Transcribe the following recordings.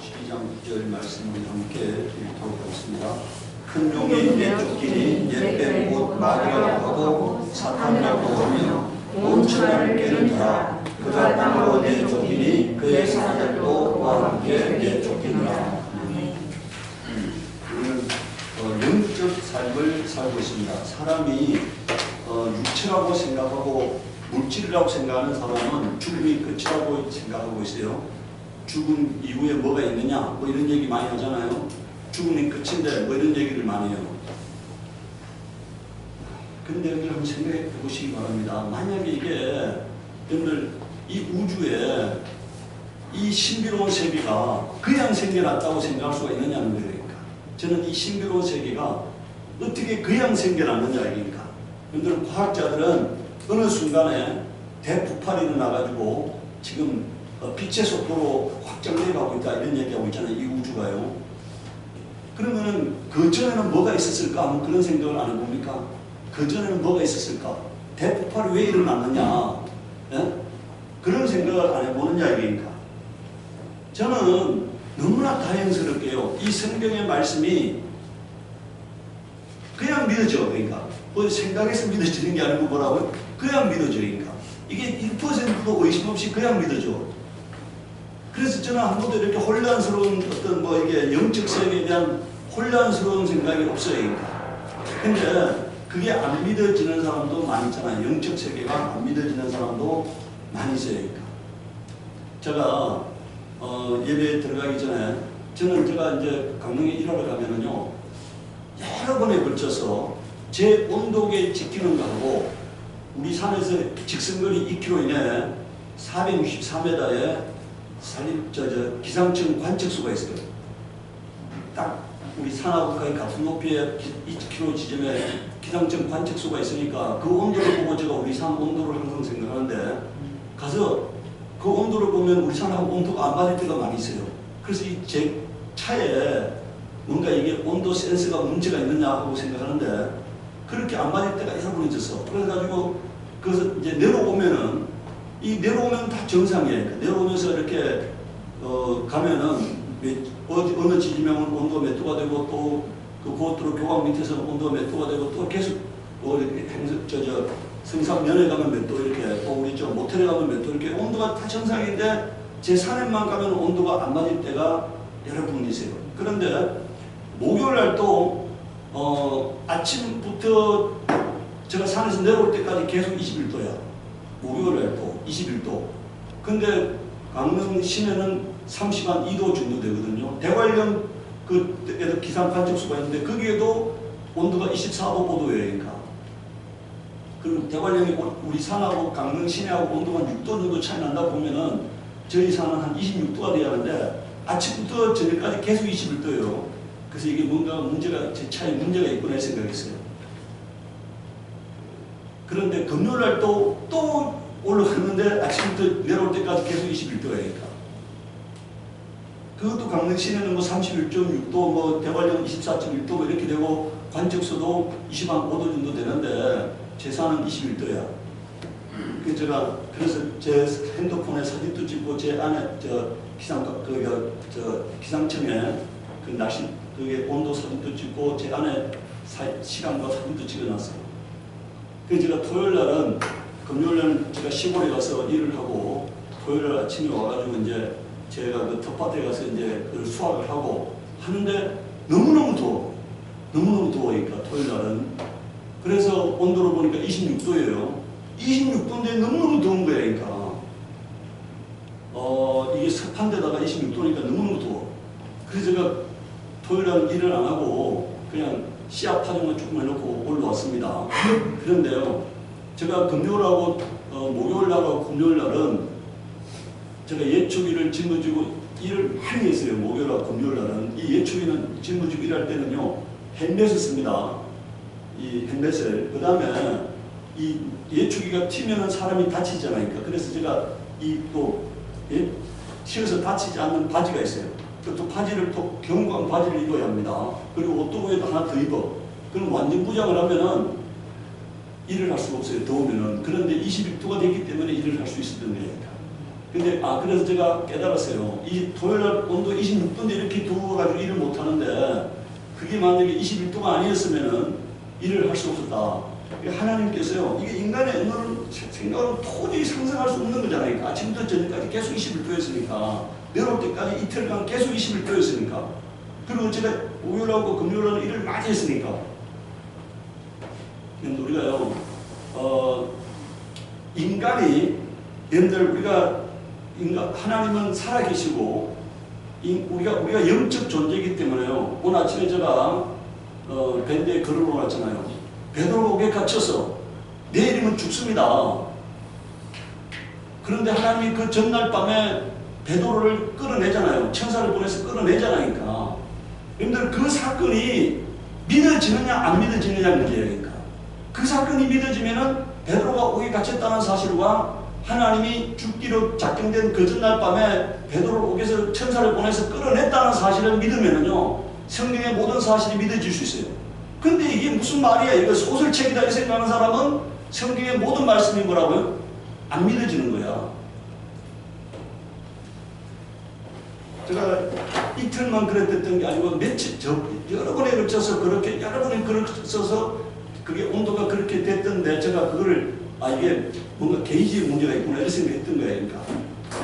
12장 9절 말씀을 함께 읽도록 하겠습니다. 큰 용이 내 쫓기니 옛 뱀 곧 마귀라고 하고 사탄이라고 하며 온 천하를 깨는자 그가 땅으로 내 쫓기니 그의 사자들도 그와 함께 내 쫓기느라. 오늘 영적 삶을 살고 있습니다. 사람이 육체라고 생각하고 물질이라고 생각하는 사람은 죽음이 끝이라고 생각하고 있어요. 죽음 이후에 뭐가 있느냐 뭐 이런 얘기 많이 하잖아요. 죽음이 끝인데 뭐 이런 얘기를 많이 해요. 그런데 여러분들 한번 생각해 보시기 바랍니다. 만약에 이게 여러분들 이 우주에 이 신비로운 세계가 그냥 생겨났다고 생각할 수가 있느냐는 거예요. 저는 이 신비로운 세계가 어떻게 그냥 생겨났느냐 이기니까. 여러분들 과학자들은 어느 순간에 대폭발이 일어나가지고 지금 빛의 속도로 확장돼 가고 있다 이런 얘기하고 있잖아요. 이 우주가요. 그러면은 그 전에는 뭐가 있었을까 하면 그런 생각을 안 해봅니까? 그 전에는 뭐가 있었을까? 대폭발이 왜 일어났느냐? 예? 그런 생각을 안 해보느냐 이게니까. 저는 너무나 다행스럽게요. 이 성경의 말씀이 그냥 믿어져. 그러니까 뭐 생각해서 믿어지는 게 아니고 뭐라고요? 그냥 믿어져. 그러니까 이게 1%도 의심 없이 그냥 믿어져. 그래서 저는 한 번도 이렇게 혼란스러운 어떤 뭐 이게 영적 세계에 대한 혼란스러운 생각이 없어요. 그러니까. 근데 그게 안 믿어지는 사람도 많이 있잖아요. 영적 세계가 안 믿어지는 사람도 많이 있어요. 그러니까. 제가 예배에 들어가기 전에 제가 이제 강릉에 일하러 가면은요 여러 번에 걸쳐서 제 온도계 지키는 거하고 우리 산에서 직선거리 2km 이내에 464m에 기상청 관측소가 있어요. 딱 우리 산하고 거의 같은 높이의 2km 지점에 기상청 관측소가 있으니까 그 온도를 보고 제가 우리 산 온도를 항상 생각하는데 가서 그 온도를 보면 우리 산하고 온도가 안 맞을 때가 많이 있어요. 그래서 제 차에 뭔가 이게 온도 센서가 문제가 있느냐 하고 생각하는데 그렇게 안 맞을 때가 여러 번 있었어. 그래가지고 그래서 이제 내려오면은 내려오면 다 정상이에요. 내려오면서 이렇게 가면은 어느 지점에는 온도 몇 도가 되고 또 그 고도로 교광 밑에서는 온도 몇 도가 되고 또 계속 성산면에 가면 몇 도 이렇게 또 우리 저 모텔에 가면 몇 도 이렇게 온도가 다 정상인데 제 산에만 가면 온도가 안 맞을 때가 여러 번 있어요. 그런데 목요일 날 또 아침부터 제가 산에서 내려올 때까지 계속 21도야. 목요일 날 또 21도. 근데 강릉 시내는 30한 2도 정도 되거든요. 대관령 그 기상 관측소가 있는데 거기에도 온도가 24도, 5도예요. 그러니까. 그리고 대관령이 우리 산하고 강릉 시내하고 온도가 6도 정도 차이 난다고 보면은 저희 산은 한 26도가 돼야 하는데 아침부터 저녁까지 계속 21도예요. 그래서 이게 뭔가 문제가, 제 차에 문제가 있구나 생각했어요. 그런데 금요일날 또 올라갔는데 아침부터 내려올 때까지 계속 21도니까. 그것도 강릉 시내는 뭐 31.6도, 뭐 대관령 24.1도 뭐 이렇게 되고 관측소도 25도 정도 되는데 제 산은 21도야. 그래서 제 핸드폰에 사진도 찍고 제 안에 기상청에 그 날씨 그게 온도 사진도 찍고 제 안에 시간과 사진도 찍어놨어요. 그래서 제가 토요일 날은 금요일 날은 제가 시골에 가서 일을 하고 토요일 날 아침에 와가지고 이제 제가 그 텃밭에 가서 이제 그걸 수확을 하고 하는데 너무너무 더워니까 토요일 날은. 그래서 온도를 보니까 26도예요. 26도인데 너무너무 더운 거야. 그러니까 이게 습한 데다가 26도니까 너무너무 더워. 그래서 제가 토요일 날 일을 안 하고 그냥 씨앗 파종만 조금 해놓고 올라왔습니다. 그런데요, 제가 금요일하고 목요일하고 금요일날은 제가 예초기를 짊어지고 일을 많이 했어요. 목요일하고 금요일날은. 이 예초기는 짊어지고 일할 때는요 헬멧을 씁니다. 이 헬멧을. 그 다음에 이 예초기가 튀면은 사람이 다치잖아요. 그래서 제가 튀어서 다치지 않는 바지가 있어요. 또 바지를 또 견고한 바지를 입어야 합니다. 그리고 옷도 위에도 하나 더 입어. 그럼 완전 부장을 하면은 일을 할 수가 없어요. 더우면은. 그런데 21도가 됐기 때문에 일을 할 수 있었던 거예요. 근데 그래서 제가 깨달았어요. 이 토요일날 온도 26도인데 이렇게 더워가지고 일을 못하는데 그게 만약에 21도가 아니었으면은 일을 할 수 없었다. 하나님께서요, 이게 인간의 생각으로 도저히 상상할 수 없는 거잖아요. 아침부터 저녁까지 계속 21도였으니까, 내려올 때까지 이틀간 계속 21도였으니까, 그리고 제가 오열하고 금요일하는 일을 많이 했으니까. 근데 우리가요, 인간이, 여러분들, 하나님은 살아계시고, 우리가 영적 존재이기 때문에요. 오늘 아침에 제가, 밴드에 글을 올랐잖아요. 베드로 옥에 갇혀서 내일이면 죽습니다. 그런데 하나님이 그 전날 밤에 베드로를 끌어내잖아요. 천사를 보내서 끌어내잖아요. 여러분들 그 사건이 믿어지느냐 안 믿어지느냐 문제니까. 그 사건이 믿어지면은 베드로가 옥에 갇혔다는 사실과 하나님이 죽기로 작정된 그 전날 밤에 베드로를 옥에서 천사를 보내서 끌어냈다는 사실을 믿으면은요, 성경의 모든 사실이 믿어질 수 있어요. 근데 이게 무슨 말이야? 이거 소설책이다 이 생각하는 사람은 성경의 모든 말씀이 뭐라고요? 안 믿어지는 거야. 제가 이틀만 그랬던 게 아니고 여러 번에 걸쳐서 그렇게, 여러 번에 걸쳐서 그게 온도가 그렇게 됐던데 제가 그거를 이게 뭔가 게이지의 문제가 있구나 이런 생각했던 거예요. 그러니까.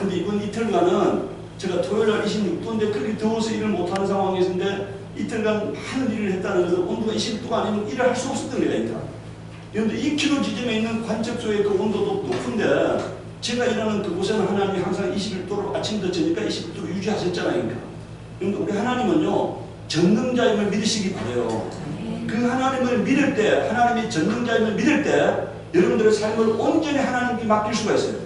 근데 이번 이틀간은 제가 토요일날 26도인데 그렇게 더워서 일을 못하는 상황이었는데 이틀간 많은 일을 했다는 것은 온도가 20도가 아니면 일을 할 수 없었던 거니까. 그런데 2km 지점에 있는 관측소의 그 온도도 높은데 제가 일하는 그곳에는 하나님이 항상 21도로 아침부터 저녁까 21도로 유지하셨잖아요. 그런데 우리 하나님은요, 전능자임을 믿으시기 바래요. 그 하나님을 믿을 때, 하나님이 전능자임을 믿을 때 여러분들의 삶을 온전히 하나님께 맡길 수가 있어요.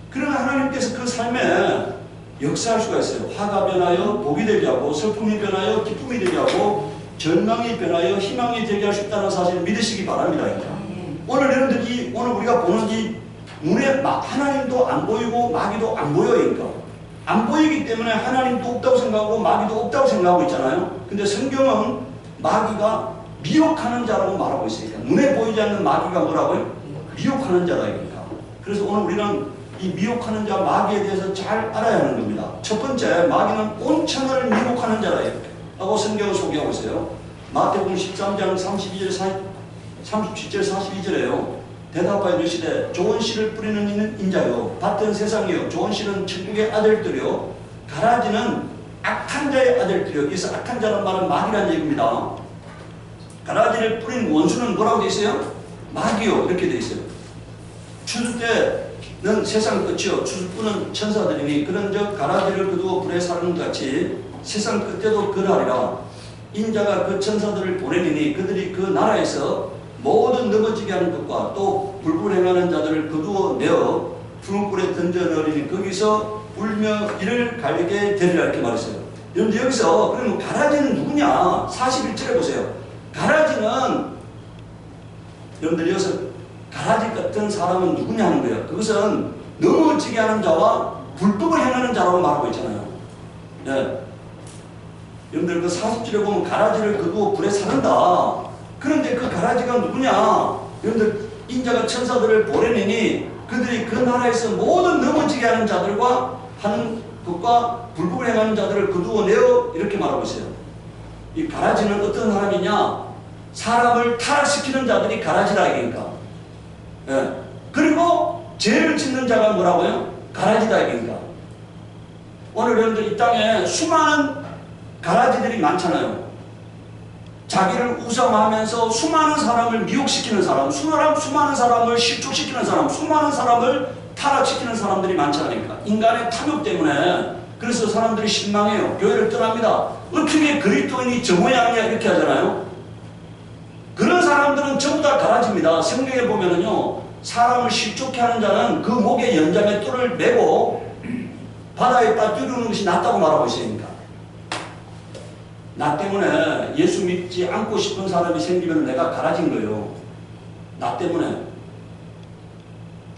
그러나 하나님께서 그 삶에 역사할 수가 있어요. 화가 변하여 복이 되게 하고, 슬픔이 변하여 기쁨이 되게 하고, 절망이 변하여 희망이 되게 할 수 있다는 사실을 믿으시기 바랍니다. 오늘 여러분들이, 오늘 우리가 보는 이 눈에 하나님도 안 보이고 마귀도 안 보여요. 안 보이기 때문에 하나님도 없다고 생각하고 마귀도 없다고 생각하고 있잖아요. 근데 성경은 마귀가 미혹하는 자라고 말하고 있으니까. 눈에 보이지 않는 마귀가 뭐라고요? 미혹하는 자라니까. 그래서 오늘 우리는 이 미혹하는 자 마귀에 대해서 잘 알아야 하는 겁니다. 첫 번째, 마귀는 온천을 미혹하는 자라요. 라고 성경을 소개하고 있어요. 마태복음 13장 37절 42절에요. 대답하여 이르시되 좋은 씨를 뿌리는 이는 인자요 밭은 세상이요 좋은 씨는 천국의 아들들이요 가라지는 악한 자의 아들들이요. 그래서 악한 자는 말은 마귀라는 얘기입니다. 가라지를 뿌린 원수는 뭐라고 되어 있어요? 마귀요. 이렇게 되어 있어요. 추수 때는 세상 끝이요 추수꾼은 천사들이니 그런즉 가라지를 거두어 불에 사르는 같이 세상 끝에도 그러하리라. 인자가 그 천사들을 보내리니 그들이 그 나라에서 모든 넘어지게 하는 것과 또 불불행하는 자들을 거두어 내어 불불에 던져 넣으리니 거기서 울며 이를 갈게 되리라 이렇게 말했어요. 여러분 여기서 그러면 가라지는 누구냐? 41절에 보세요. 가라지는 여러분들 여기서 가라지 같은 사람은 누구냐 하는 거예요. 그것은 넘어지게 하는 자와 불법을 행하는 자라고 말하고 있잖아요. 네. 여러분들 그 40절에 보면 가라지를 거두어 불에 사른다. 그런데 그 가라지가 누구냐? 여러분들 인자가 천사들을 보내니 그들이 그 나라에서 모든 넘어지게 하는 자들과 하는 것과 불법을 행하는 자들을 거두어 내어 이렇게 말하고 있어요. 이 가라지는 어떤 사람이냐? 사람을 타락시키는 자들이 가라지라 이기니까. 예. 그리고 죄를 짓는 자가 뭐라고요? 가라지다 이기니까. 오늘 여러분들 이 땅에 수많은 가라지들이 많잖아요. 자기를 우상하면서 수많은 사람을 미혹시키는 사람, 수많은 사람을 실족시키는 사람, 수많은 사람을 타락시키는 사람들이 많잖아요. 인간의 탐욕 때문에. 그래서 사람들이 실망해요. 교회를 떠납니다. 어떻게 그리스도인이 저 모양이야 이렇게 하잖아요. 그런 사람들은 전부 다 가라지입니다. 성경에 보면은요, 사람을 실족해 하는 자는 그 목에 연장의 뿔을 메고 바다에다 띄우는 것이 낫다고 말하고 있으니까. 나 때문에 예수 믿지 않고 싶은 사람이 생기면 내가 가라진 거예요. 나 때문에.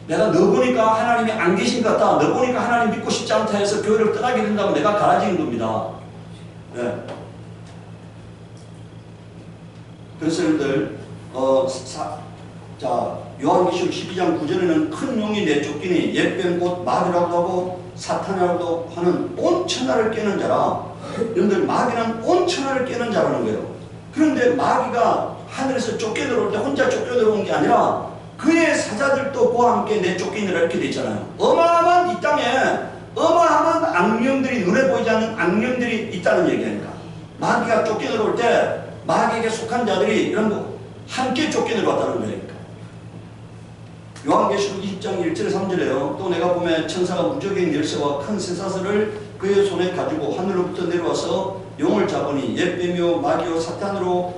내가 너 보니까 하나님이 안 계신 것 같다. 너 보니까 하나님 믿고 싶지 않다 해서 교회를 떠나게 된다면 내가 가라지는 겁니다. 네. 그래서 여러분들 자 요한계시록 12장 9절에는 큰 용이 내쫓기니 옛뱀 곧 마귀라고 하고 사탄이라고도 하는 온 천하를 깨는 자라. 여러분들 마귀는 온 천하를 깨는 자라는 거예요. 그런데 마귀가 하늘에서 쫓겨 들어올 때 혼자 쫓겨 들어온 게 아니라 그의 사자들도 그와 함께 내쫓기느라 이렇게 돼 있잖아요. 어마어마한 이 땅에 어마어마한 악령들이, 눈에 보이지 않는 악령들이 있다는 얘기니까. 마귀가 쫓겨 들어올 때 마귀에게 속한 자들이 이런 거 함께 쫓겨 들어왔다는 거니까. 요한계시록 20장 1절 3절에요. 또 내가 보면 천사가 무적의 열쇠와 큰 쇠사슬을 그의 손에 가지고 하늘로부터 내려와서 용을 잡으니 옛 뱀이요 마귀요 사탄으로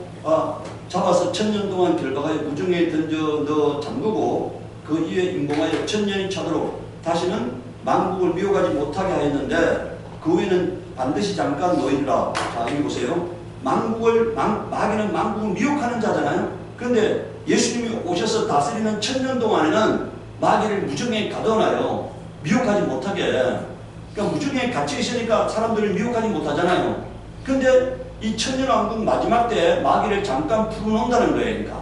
잡아서 1000년 동안 결박하여 무중에 던져 넣어 잠그고 그 이에 임공하여 1000년이 차도록 다시는 만국을 미혹하지 못하게 하였는데 그 후에는 반드시 잠깐 놓이리라. 자, 여기 보세요. 마귀는 만국을 미혹하는 자잖아요. 그런데 예수님이 오셔서 다스리는 1000년 동안에는 마귀를 무중에 가둬놔요. 미혹하지 못하게. 그러니까 무중에 갇혀 있으니까 사람들을 미혹하지 못하잖아요. 근데 이 천년왕국 마지막 때 마귀를 잠깐 풀어놓는다는 거예요. 그러니까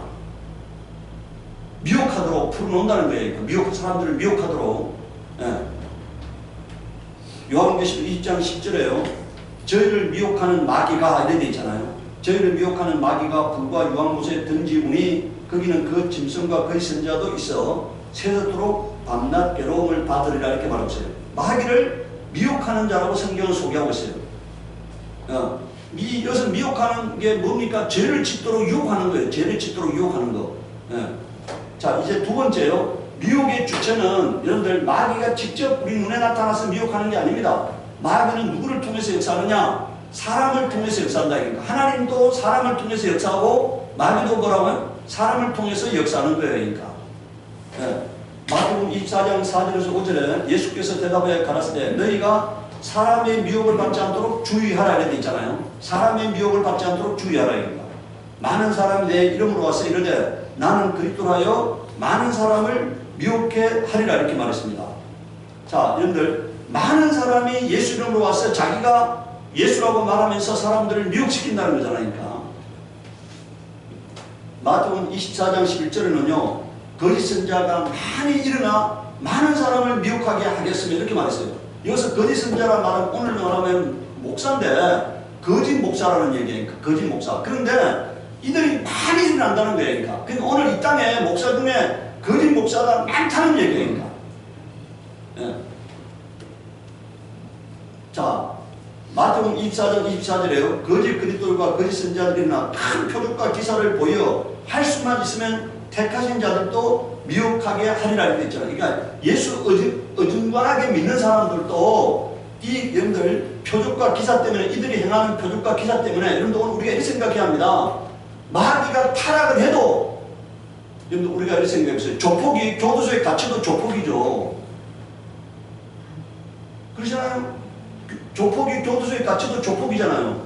미혹하도록 풀어놓는다는 거예요. 그러니까 사람들을 미혹하도록. 예. 요한계시록 20장 10절에요. 저희를 미혹하는 마귀가 이래 돼 있잖아요. 저희를 미혹하는 마귀가 불과 유황못에 던지우니 거기는 그 짐승과 그의 선자도 있어 새도록 밤낮 괴로움을 받으리라 이렇게 말하고 있어요. 마귀를 미혹하는 자라고 성경은 소개하고 있어요. 여기서 미혹하는 게 뭡니까? 죄를 짓도록 유혹하는 거예요. 죄를 짓도록 유혹하는 거. 자, 이제 두 번째요. 미혹의 주체는 여러분들 마귀가 직접 우리 눈에 나타나서 미혹하는 게 아닙니다. 마귀는 누구를 통해서 역사하느냐? 사람을 통해서 역사한다. 그러니까 하나님도 사람을 통해서 역사하고 마귀도 뭐라고요? 사람을 통해서 역사하는 거예요. 그러니까. 마태복음 24장 4절에서 5절에 예수께서 대답하여 가라사대 너희가 사람의 미혹을 받지 않도록 주의하라 이렇게 있잖아요. 사람의 미혹을 받지 않도록 주의하라 이겁니다. 많은 사람이 내 이름으로 와서 이르되 나는 그리스도라 하여 많은 사람을 미혹해 하리라 이렇게 말했습니다. 자, 여러분들 많은 사람이 예수 이름으로 와서 자기가 예수라고 말하면서 사람들을 미혹시킨다는 거잖아요. 그러니까. 마태복음 24장 11절에는요. 거짓 선자가 많이 일어나 많은 사람을 미혹하게 하겠으면 이렇게 말했어요. 여기서 거짓 선자라는 말은 오늘 말하면 목사인데 거짓 목사라는 얘기니까 거짓 목사. 그런데 이들이 많이 일어난다는 거예요. 그러니까 오늘 이 땅에 목사 중에 거짓 목사가 많다는 얘기니까. 예. 자, 마태복음 24장 24절에요. 거짓 그리스도들과 거짓 선자들이나 큰 표적과 기사를 보여 할 수만 있으면 택하신 자들도 미혹하게 하리라 이렇게 있잖아요. 그러니까 예수 어중간하게 믿는 사람들도 이 여러분들 표적과 기사 때문에 이들이 행하는 표적과 기사 때문에 여러분들 오늘 우리가 이렇게 생각해야 합니다. 마귀가 타락을 해도 여러분들 우리가 이렇게 생각해보세요. 조폭이 교도소에 갇혀도 조폭이죠. 그러잖아요. 조폭이 교도소에 갇혀도 조폭이잖아요.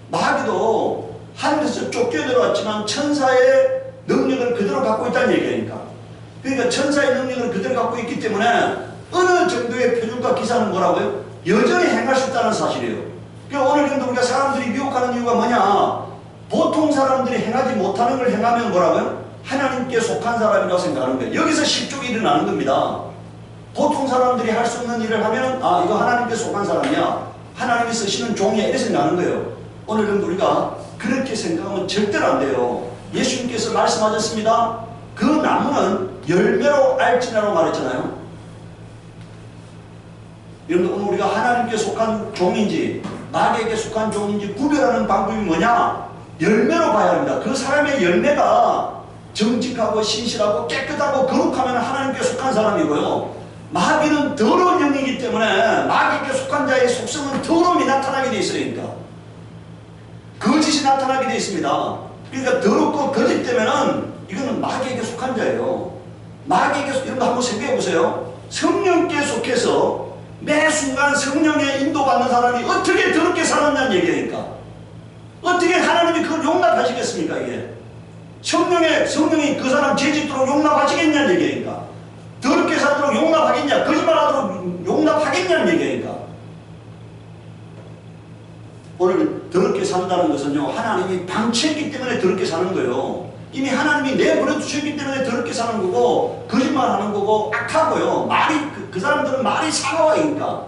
마귀도 하늘에서 쫓겨 들어왔지만 천사의 능력을 그대로 갖고 있다는 얘기니까. 그러니까 천사의 능력을 그대로 갖고 있기 때문에 어느 정도의 표준과 기사는 뭐라고요? 여전히 행할 수 있다는 사실이에요. 그러니까 오늘 우리가 사람들이 미혹하는 이유가 뭐냐? 보통 사람들이 행하지 못하는 걸 행하면 뭐라고요? 하나님께 속한 사람이라고 생각하는 거예요. 여기서 실족이 일어나는 겁니다. 보통 사람들이 할 수 없는 일을 하면 아 이거 하나님께 속한 사람이야. 하나님이 쓰시는 종이야 이렇게 생각하는 거예요. 오늘은 우리가 그렇게 생각하면 절대로 안 돼요. 예수님께서 말씀하셨습니다. 그 나무는 열매로 알지라고 말했잖아요. 여러분 오늘 우리가 하나님께 속한 종인지 마귀에게 속한 종인지 구별하는 방법이 뭐냐? 열매로 봐야 합니다. 그 사람의 열매가 정직하고 신실하고 깨끗하고 거룩하면 하나님께 속한 사람이고요. 마귀는 더러운 영이기 때문에 마귀에게 속한 자의 속성은 더러움이 나타나게 되어 있어요. 그러니까. 거짓이 나타나게 되어 있습니다. 그러니까 더럽고 거짓되면은 이거는 마귀에게 속한 자예요. 마귀에게 이런 거 한번 생각해 보세요. 성령께 속해서 매 순간 성령에 인도받는 사람이 어떻게 더럽게 살았냐는 얘기니까. 어떻게 하나님이 그걸 용납하시겠습니까 이게. 성령이 그 사람 죄짓도록 용납하시겠냐는 얘기니까. 더럽게 살도록 용납하겠냐, 거짓말하도록 용납하겠냐는 얘기니까. 오늘 더럽게 산다는 것은요, 하나님이 방치했기 때문에 더럽게 사는 거예요. 이미 하나님이 내버려 두셨기 때문에 더럽게 사는 거고, 거짓말하는 거고, 악하고요. 말이 그 사람들은 말이 사나워니까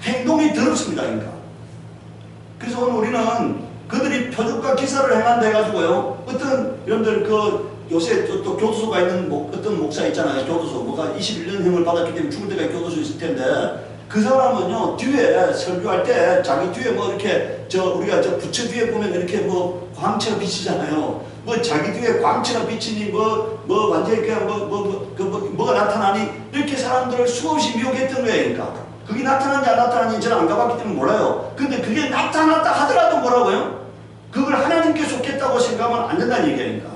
행동이 더럽습니다. 그러니까. 그래서 오늘 우리는 그들이 표적과 기사를 행한다 해가지고요. 어떤 여러분들 그 요새 또 교도소가 있는 어떤 목사 있잖아요. 교도소 뭐가 21년형을 받았기 때문에 죽을 때까지 교도소 있을 텐데 그 사람은요 뒤에 설교할 때 자기 뒤에 뭐 이렇게 우리가 부처 뒤에 보면 이렇게 뭐 광채가 비치잖아요. 뭐 자기 뒤에 광채가 비치니 뭐 완전히 그냥 뭐가 나타나니 이렇게 사람들을 수없이 미혹했던 거예요. 그러니까 그게 나타나는지 안 나타나는지 저는 안 가봤기 때문에 몰라요. 근데 그게 나타났다 하더라도 뭐라고요? 그걸 하나님께 속했다고 생각하면 안 된다는 얘기니까.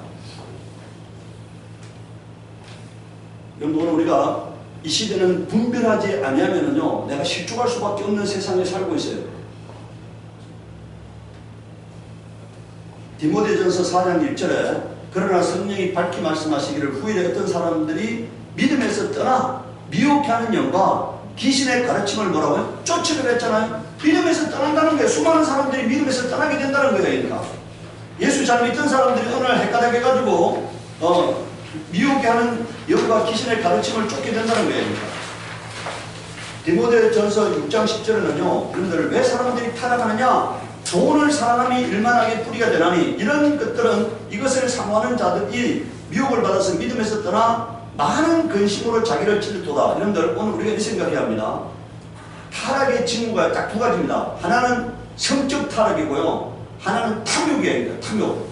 여러분 오늘 우리가 이 시대는 분별하지 아니하면은요 내가 실족할 수밖에 없는 세상에 살고 있어요. 디모데전서 4장 1절에 그러나 성령이 밝히 말씀하시기를 후일에 어떤 사람들이 믿음에서 떠나 미혹해 하는 영과 귀신의 가르침을 뭐라고요? 쫓으려 했잖아요. 믿음에서 떠난다는 거예요. 수많은 사람들이 믿음에서 떠나게 된다는 거예요. 그러니까 예수 잘 믿던 사람들이 어느 날 헷가닥 해가지고 미혹해 하는 영과 귀신의 가르침을 쫓게 된다는 거예요. 그러니까. 디모데전서 6장 10절에는요 그런들 왜 사람들이 타락하느냐? 돈을 사랑함이 일만하게 뿌리가 되나니 이런 것들은 이것을 사모하는 자들이 미혹을 받아서 믿음에서 떠나 많은 근심으로 자기를 찔렀도다. 여러분들 오늘 우리가 이 생각해야 합니다. 타락의 징후가 딱 두 가지입니다. 하나는 성적 타락이고요. 하나는 탐욕이에요. 탐욕.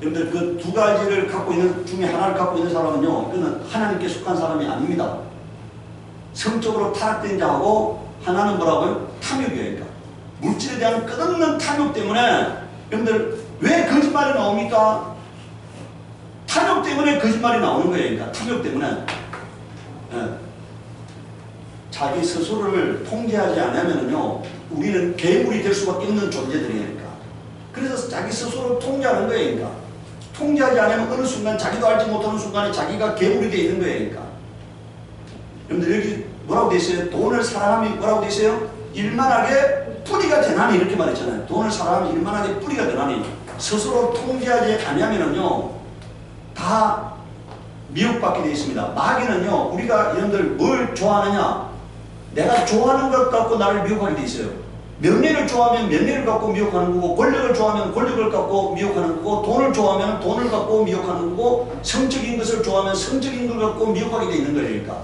여러분들 그 두 가지를 갖고 있는 중에 하나를 갖고 있는 사람은요 그는 하나님께 속한 사람이 아닙니다. 성적으로 타락된 자하고 하나는 뭐라고요? 탐욕이에요. 그러니까. 물질에 대한 끝없는 탐욕 때문에 여러분들 왜 거짓말이 나옵니까? 탐욕 때문에 거짓말이 나오는 거예요. 그러니까 탐욕 때문에. 네. 자기 스스로를 통제하지 않으면요 우리는 괴물이 될 수밖에 없는 존재들이니까. 그래서 자기 스스로를 통제하는 거예요. 그러니까. 통제하지 않으면 어느 순간 자기도 알지 못하는 순간에 자기가 괴물이 되어 있는 거예요. 그러니까. 여러분들 여기 뭐라고 되어 있어요? 돈을 사랑함이 뭐라고 되어 있어요? 일만하게 뿌리가 되나니 이렇게 말했잖아요. 돈을 사랑하면 일만하게 뿌리가 되나니 스스로 통제하지 않으면은요 다 미혹받게 되어 있습니다. 마귀는요 우리가 여러분들 뭘 좋아하느냐? 내가 좋아하는 것 갖고 나를 미혹하게 되어 있어요. 명예를 좋아하면 명예를 갖고 미혹하는 거고, 권력을 좋아하면 권력을 갖고 미혹하는 거고, 돈을 좋아하면 돈을 갖고 미혹하는 거고, 성적인 것을 좋아하면 성적인 걸 갖고 미혹하게 되어 있는 거니까.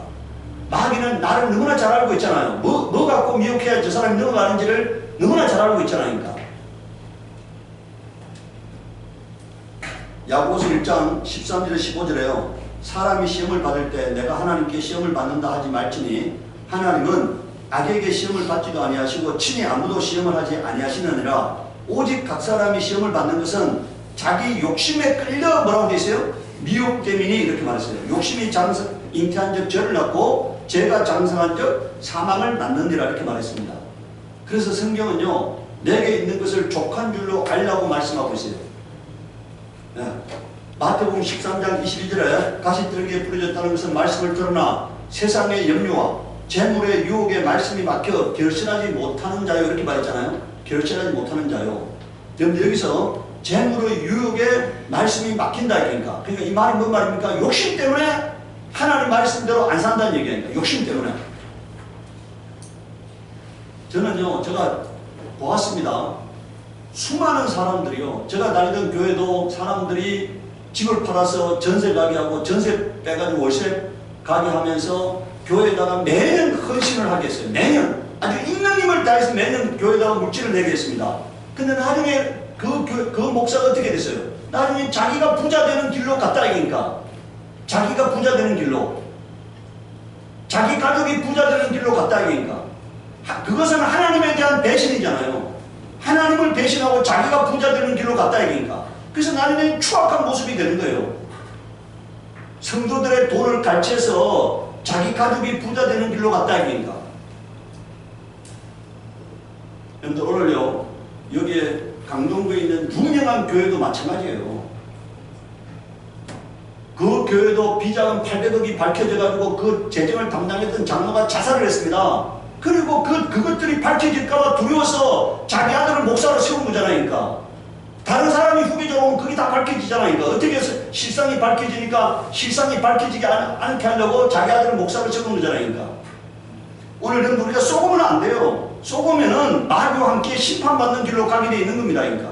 마귀는 나를 너무나 잘 알고 있잖아요. 뭐 갖고 미혹해야 저 사람이 넘어가는지를 너무나 잘 알고 있잖아요. 그러니까. 야고보서 1장 13절에 15절에요. 사람이 시험을 받을 때 내가 하나님께 시험을 받는다 하지 말지니 하나님은 악에게 시험을 받지도 아니하시고 친히 아무도 시험을 하지 아니하시느니라. 오직 각 사람이 시험을 받는 것은 자기 욕심에 끌려 뭐라고 되어 있어요? 미혹 때문이니 이렇게 말했어요. 욕심이 잉태한 적 죄를 낳고 죄가 장성한 적 사망을 낳느니라 이렇게 말했습니다. 그래서 성경은요 내게 있는 것을 족한 줄로 알라고 말씀하고 있어요. 네. 마태복음 13장 22절에 가시떨기에 뿌려졌다는 것은 말씀을 들으나 세상의 염려와 재물의 유혹에 말씀이 막혀 결실하지 못하는 자요 이렇게 말했잖아요. 결실하지 못하는 자요. 그런데 여기서 재물의 유혹에 말씀이 막힌다 그러니까 이 말이 뭔 말입니까? 욕심 때문에 하나님 말씀대로 안 산다는 얘기입니다. 욕심 때문에. 저는요 제가 보았습니다. 수많은 사람들이요 제가 다니던 교회도 사람들이 집을 팔아서 전세 가게 하고 전세 빼가지고 월세 가게 하면서 교회에다가 매년 헌신을 하겠어요. 매년 아주 있는 힘을 다해서 매년 교회에다가 물질을 내게 했습니다. 근데 나중에 그 목사가 어떻게 됐어요? 나중에 자기가 부자 되는 길로 갔다 이기니까 자기가 부자 되는 길로 자기 가족이 부자 되는 길로 갔다 이기니까 그것은 하나님에 대한 배신이잖아요. 하나님을 배신하고 자기가 부자 되는 길로 갔다 이기니까 그래서 나중에 추악한 모습이 되는 거예요. 성도들의 돈을 갈취해서 자기 가족이 부자 되는 길로 갔다 이기니까. 여러분들 오늘요 여기에 강동구에 있는 유명한 교회도 마찬가지예요. 그 교회도 비자금 800억이 밝혀져가지고 그 재정을 담당했던 장로가 자살을 했습니다. 그리고 그것들이 밝혀질까봐 두려워서 자기 아들을 목사로 세운 거잖아요. 그러니까. 다른 사람이 후계자로 오면 그게 다 밝혀지잖아요. 그러니까 어떻게 해서 실상이 밝혀지니까 실상이 밝혀지지 않게 하려고 자기 아들을 목사로 적은 거잖아요. 그러니까. 오늘은 우리가 속으면 안 돼요. 속으면은 마귀와 함께 심판받는 길로 가게 돼 있는 겁니다. 그러니까.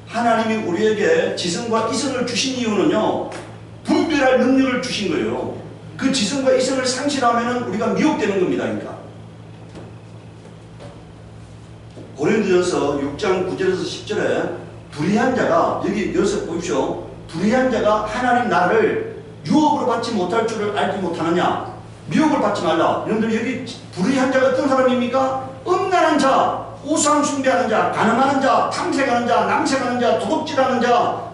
하나님이 우리에게 지성과 이성을 주신 이유는요, 분별할 능력을 주신 거예요. 그 지성과 이성을 상실하면은 우리가 미혹되는 겁니다. 그러니까. 고린도전서 6장 9절에서 10절에 불의한 자가, 여기서 보십시오. 불의한 자가 하나님 나라를 유업으로 받지 못할 줄을 알지 못하느냐. 미혹을 받지 말라. 여러분들 여기 불의한 자가 어떤 사람입니까? 음란한 자, 우상 숭배하는 자, 가늠하는 자, 탐색하는 자, 남색하는 자, 도둑질하는 자,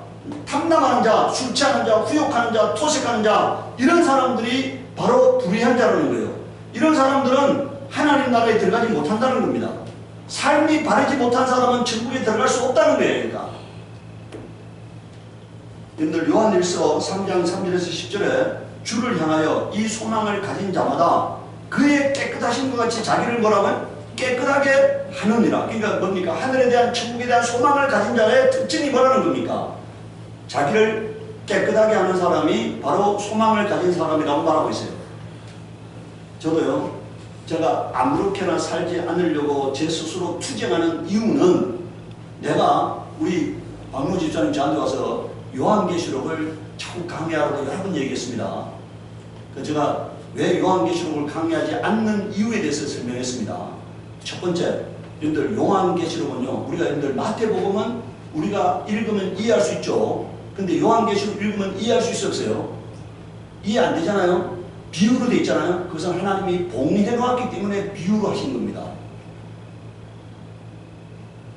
탐남하는 자, 술 취하는 자, 후욕하는 자, 토색하는 자, 이런 사람들이 바로 불의한 자라는 거예요. 이런 사람들은 하나님 나라에 들어가지 못한다는 겁니다. 삶이 바르지 못한 사람은 천국에 들어갈 수 없다는 거예요. 그러니까. 여러분들 요한일서 3장 3절에서 10절에 주를 향하여 이 소망을 가진 자마다 그의 깨끗하신 것 같이 자기를 뭐라고요? 깨끗하게 하느니라. 그러니까 뭡니까? 하늘에 대한 천국에 대한 소망을 가진 자의 특징이 뭐라는 겁니까? 자기를 깨끗하게 하는 사람이 바로 소망을 가진 사람이라고 말하고 있어요. 저도요, 제가 아무렇게나 살지 않으려고 제 스스로 투쟁하는 이유는 내가 우리 박모 집사님 저한테 와서 요한계시록을 자꾸 강의하라고 여러 번 얘기했습니다. 제가 왜 요한계시록을 강의하지 않는 이유에 대해서 설명했습니다. 첫 번째, 여러분들 요한계시록은요, 우리가 여러분들 마태복음은 우리가 읽으면 이해할 수 있죠. 근데 요한계시록 읽으면 이해할 수 있었어요. 이해 안 되잖아요. 비유로 돼 있잖아요. 그것은 하나님이 봉인해 놓았기 때문에 비유로 하신 겁니다.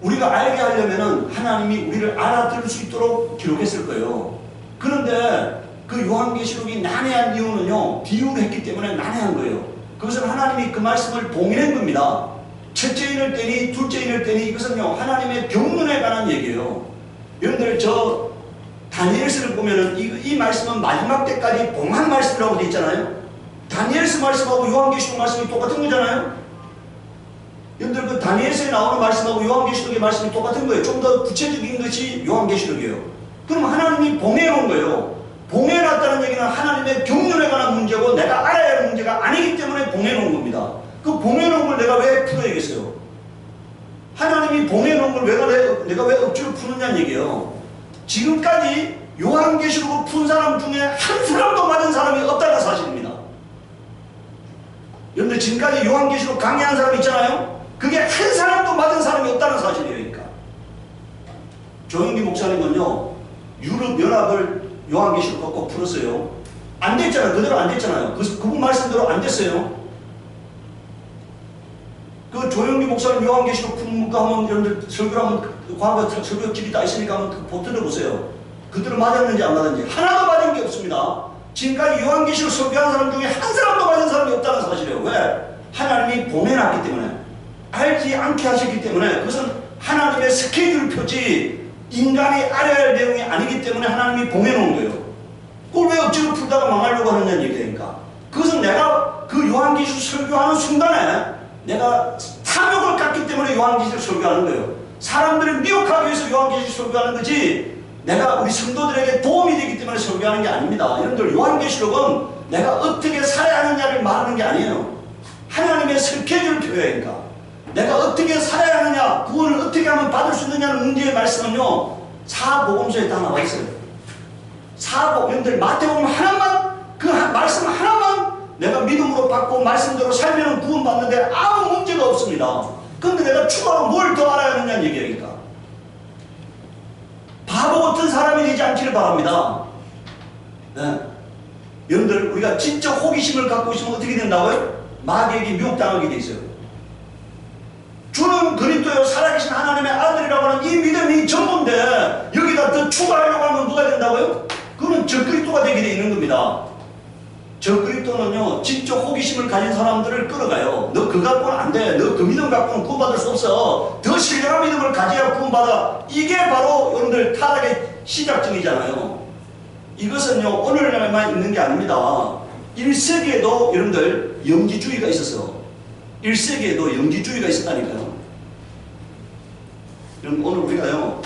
우리가 알게 하려면은 하나님이 우리를 알아들을 수 있도록 기록했을 거예요. 그런데 그 요한계시록이 난해한 이유는요, 비유를 했기 때문에 난해한 거예요. 그것은 하나님이 그 말씀을 봉인한 겁니다. 첫째인을 떼니 둘째인을 떼니 이것은요, 하나님의 병론에 관한 얘기예요. 여러분들 저 다니엘서를 보면은 이 말씀은 마지막 때까지 봉한 말씀이라고 되어 있잖아요. 다니엘서 말씀하고 요한계시록 말씀이 똑같은 거잖아요. 여러분들 그 다니엘서에 나오는 말씀하고 요한계시록의 말씀이 똑같은 거예요. 좀 더 구체적인 것이 요한계시록이에요. 그럼 하나님이 봉해놓은 거예요. 봉해놨다는 얘기는 하나님의 경륜에 관한 문제고 내가 알아야 할 문제가 아니기 때문에 봉해놓은 겁니다. 그 봉해놓은 걸 내가 왜 풀어야겠어요? 하나님이 봉해놓은 걸 내가 왜 억지로 푸느냐는 얘기예요. 지금까지 요한계시록을 푼 사람 중에 한 사람도 맞은 사람이 없다는 사실입니다. 여러분들 지금까지 요한계시록 강의한 사람 있잖아요. 그게 한 사람도 맞은 사람이 없다는 사실이에요. 그러니까. 조영기 목사님은요, 유럽연합을 요한계시록 갖고 풀었어요. 안 됐잖아요. 그대로 안 됐잖아요. 그분 말씀대로 안 됐어요. 그 조영기 목사님 요한계시록 푸는 거 하면 여러분들 설교를 하면 과거 설교집이 다 있으니까 한번 보 들어보세요. 그대로 맞았는지 안 맞았는지 하나도 맞은 게 없습니다. 지금까지 요한계시록 설교한 사람 중에 한 사람도 맞은 사람이 없다는 사실이에요. 왜? 하나님이 봉해놨기 때문에, 알지 않게 하셨기 때문에, 그것은 하나님의 스케줄표지 인간이 알아야 할 내용이 아니기 때문에 하나님이 봉해놓은 거예요. 그걸 왜 억지로 풀다가 망하려고 하느냐는 얘기니까. 그것은 내가 그 요한계시록 설교하는 순간에 내가 탐욕을 갖기 때문에 요한계시록 설교하는 거예요. 사람들을 미혹하기 위해서 요한계시록 설교하는 거지 내가 우리 성도들에게 도움이 되기 때문에 설교하는 게 아닙니다. 여러분들 요한계시록은 내가 어떻게 살아야 하느냐를 말하는 게 아니에요. 하나님의 스케줄표니까 내가 어떻게 살아야 하느냐, 구원을 어떻게 하면 받을 수 있느냐는 문제의 말씀은요, 사복음서에 다 나와 있어요. 여러분들 마태복음 하나만, 그 말씀 하나만 내가 믿음으로 받고 말씀대로 살면 구원받는데 아무 문제가 없습니다. 그런데 내가 추가로 뭘 더 알아야 하느냐는 얘기니까. 바보 같은 사람이 되지 않기를 바랍니다. 네. 여러분들 우리가 진짜 호기심을 갖고 있으면 어떻게 된다고요? 마귀에게 미혹당하게 돼 있어요. 주는 그리스도요 살아계신 하나님의 아들이라고 하는 이 믿음이 전부인데 여기다 더 추가하려고 하면 뭐가 된다고요? 그거는 적그리스도가 되게 돼 있는 겁니다. 적그리스도는요 진짜 호기심을 가진 사람들을 끌어가요. 너 그거 갖고는 안 돼. 너 그 믿음 갖고는 구원받을 수 없어. 더 신령한 믿음을 가져야 구원받아. 이게 바로 여러분들 타락의 시작점이잖아요. 이것은요 오늘날만 있는 게 아닙니다. 1세기에도 여러분들 영지주의가 있었어. 1세기에도 영지주의가 있었다니까요. 여러분 오늘 우리가요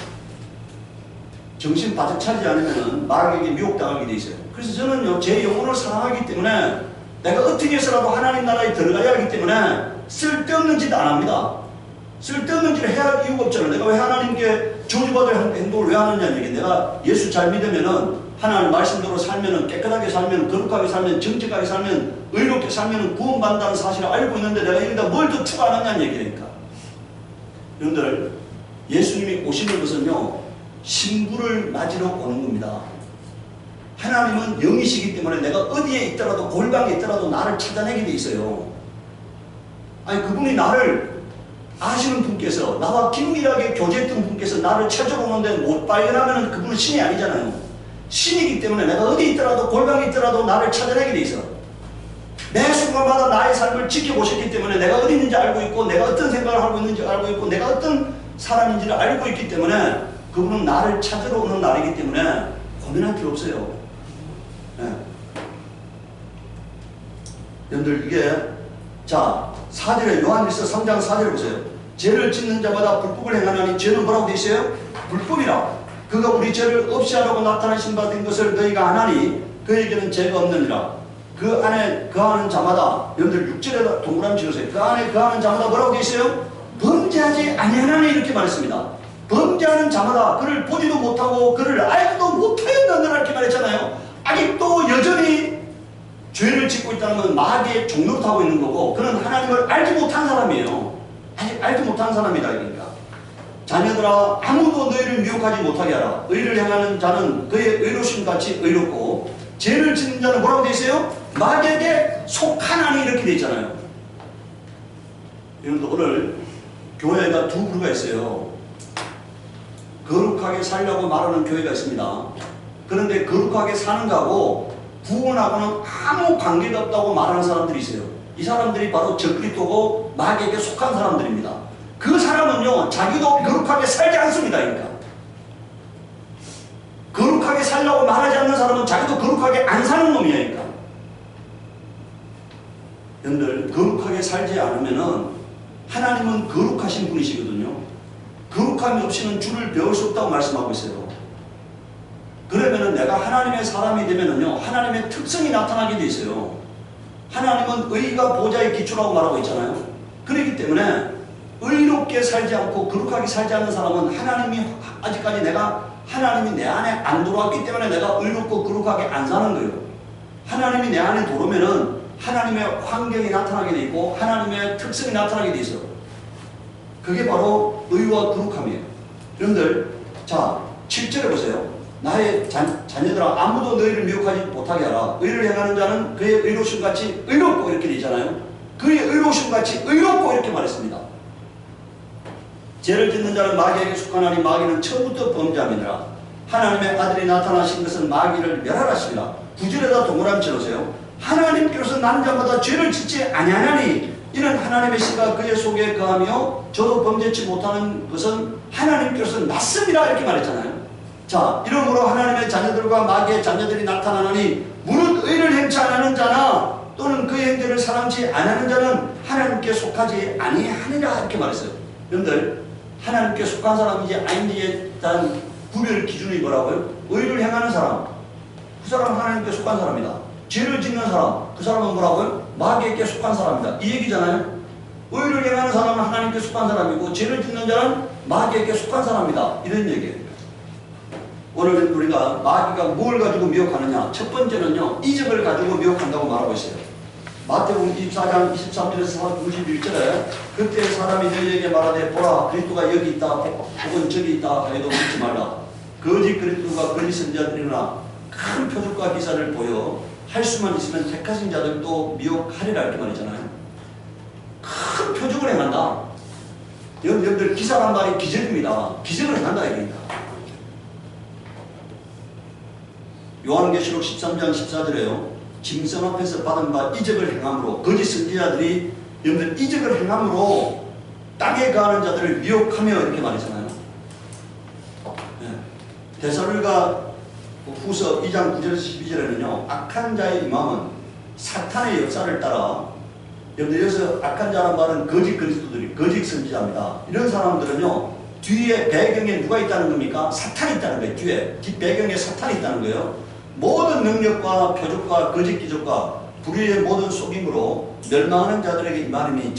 정신 바짝 차리지 않으면 마귀에게 미혹당하게 돼 있어요. 그래서 저는요, 제 영혼을 사랑하기 때문에 내가 어떻게 해서라도 하나님 나라에 들어가야 하기 때문에 쓸데없는 짓 안 합니다. 쓸데없는 짓을 해야 할 이유가 없잖아요. 내가 왜 하나님께 저주받을 행동을 왜 하느냐는 얘기. 내가 예수 잘 믿으면은 하나님 말씀대로 살면은 깨끗하게 살면 거룩하게 살면 정직하게 살면 의롭게 살면은 구원받는다는 사실을 알고 있는데 내가 여기다 뭘 더 추가하느냐는 얘기니까. 여러분들, 예수님이 오시는 것은요, 신부를 맞으러 오는 겁니다. 하나님은 영이시기 때문에 내가 어디에 있더라도 골방에 있더라도 나를 찾아내게 돼 있어요. 아니, 그분이 나를 아시는 분께서, 나와 긴밀하게 교제했던 분께서 나를 찾으러 오는데 못 발견하면 그분은 신이 아니잖아요. 신이기 때문에 내가 어디 있더라도 골방에 있더라도 나를 찾아내게 돼 있어. 매 순간마다 나의 삶을 지켜보셨기 때문에 내가 어디 있는지 알고 있고, 내가 어떤 생각을 하고 있는지 알고 있고, 내가 어떤 사람인지를 알고 있기 때문에 그분은 나를 찾으러 오는 날이기 때문에 고민할 필요 없어요. 네. 여러분들, 이게, 자, 4절에 요한일서 3장 4절에 보세요. 죄를 짓는 자마다 불법을 행하나니 죄는 뭐라고 되어 있어요? 불법이라. 그가 우리 죄를 없이 하려고 나타나신 바 된 것을 너희가 아나니 그에게는 죄가 없느니라. 그 안에 거하는 자마다, 여러분들 6절에다 동그라미 치우세요. 그 안에 거하는 자마다 뭐라고 되어 있어요? 범죄하지 아니하나니 이렇게 말했습니다. 범죄하는 자마다 그를 보지도 못하고 그를 알지도 못하였느니라 이렇게 말했잖아요. 아직도 여전히 죄를 짓고 있다는 건 마귀의 종로를 하고 있는 거고, 그는 하나님을 알지 못한 사람이에요. 아직 알지 못한 사람이다. 그러니까 자녀들아, 아무도 너희를 미혹하지 못하게 하라. 의를 행하는 자는 그의 의로심 같이 의롭고 죄를 짓는 자는 뭐라고 되어 있어요? 마귀에게 속하나니 이렇게 되어 있잖아요. 여러분들, 오늘 교회가 두 부류가 있어요. 거룩하게 살려고 말하는 교회가 있습니다. 그런데 거룩하게 사는 거하고 구원하고는 아무 관계가 없다고 말하는 사람들이 있어요. 이 사람들이 바로 적그리스도고 마귀에게 속한 사람들입니다. 그 사람은요, 자기도 거룩하게 살지 않습니다. 그러니까 거룩하게 살려고 말하지 않는 사람은 자기도 거룩하게 안 사는 놈이야. 그러니까 여러분들, 거룩하게 살지 않으면은 하나님은 거룩하신 분이시거든요. 거룩함이 없이는 주를 배울 수 없다고 말씀하고 있어요. 그러면은 내가 하나님의 사람이 되면은요, 하나님의 특성이 나타나게 돼 있어요. 하나님은 의가 보좌의 기초라고 말하고 있잖아요. 그렇기 때문에 의롭게 살지 않고 거룩하게 살지 않는 사람은 하나님이 아직까지 하나님이 내 안에 안 들어왔기 때문에 내가 의롭고 거룩하게 안 사는 거예요. 하나님이 내 안에 들어오면은 하나님의 환경이 나타나게 돼 있고 하나님의 특성이 나타나게 돼 있어요. 그게 바로 의와 거룩함이에요. 여러분들, 자, 7절에 보세요. 나의 자녀들아, 아무도 너희를 미혹하지 못하게 하라. 의를 행하는 자는 그의 의로심같이 의롭고 이렇게 되잖아요. 그의 의로심같이 의롭고 이렇게 말했습니다. 죄를 짓는 자는 마귀에게 속하나니 마귀는 처음부터 범죄함이니라. 하나님의 아들이 나타나신 것은 마귀를 멸하라십니다. 9절에다 동그라미 쳐놓으세요. 하나님께로서 나는 자마다 죄를 짓지 아니하나니 이는 하나님의 씨가 그의 속에 거하며 저도 범죄치 못하는 것은 하나님께로서 낫습니다. 이렇게 말했잖아요. 자, 이러므로 하나님의 자녀들과 마귀의 자녀들이 나타나니 무릇 의를 행치 않는 자나 또는 그의 행위를 사랑치 않는 자는 하나님께 속하지 아니하니라 이렇게 말했어요. 여러분들, 하나님께 속한 사람인지 아닌지에 대한 구별 기준이 뭐라고요? 의를 행하는 사람, 그 사람은 하나님께 속한 사람이다. 죄를 짓는 사람, 그 사람은 뭐라고요? 마귀에게 속한 사람이다. 이 얘기잖아요. 의를 행하는 사람은 하나님께 속한 사람이고 죄를 짓는 자는 마귀에게 속한 사람이다. 이런 얘기예요. 오늘 우리가 마귀가 뭘 가지고 미혹하느냐? 첫 번째는요, 이적을 가지고 미혹한다고 말하고 있어요. 마태복음 24장 23절에서 21절에 그때 사람이 너희에게 말하되 보라 그리스도가 여기 있다 혹은 저기 있다 해도 믿지 말라. 거짓 그리스도가 거짓 선지자들이나 큰 표적과 기사를 보여 할 수만 있으면 택하신 자들도 미혹하리라 이렇게 말했잖아요. 큰 표적을 행한다. 여러분들, 기사란 말이 기적입니다. 기적을 행한다 얘기입니다. 요한계시록 13장 14절에요. 짐승 앞에서 받은 바 이적을 행함으로 거짓 선지자들이 여러분들 이적을 행함으로 땅에 거하는 자들을 미혹하며 이렇게 말했잖아요. 네. 데살로니가 후서 2장 9절에서 12절에는요. 악한 자의 임함은 사탄의 역사를 따라, 여러분들 여기서 악한 자란 말은 거짓 그리스도들이 거짓 선지자입니다. 이런 사람들은요. 뒤에 배경에 누가 있다는 겁니까? 사탄이 있다는 거예요. 뒤에 뒷배경에 사탄이 있다는 거예요. 모든 능력과 표적과 거짓 기적과 불의의 모든 속임으로 멸망하는 자들에게 이 말이니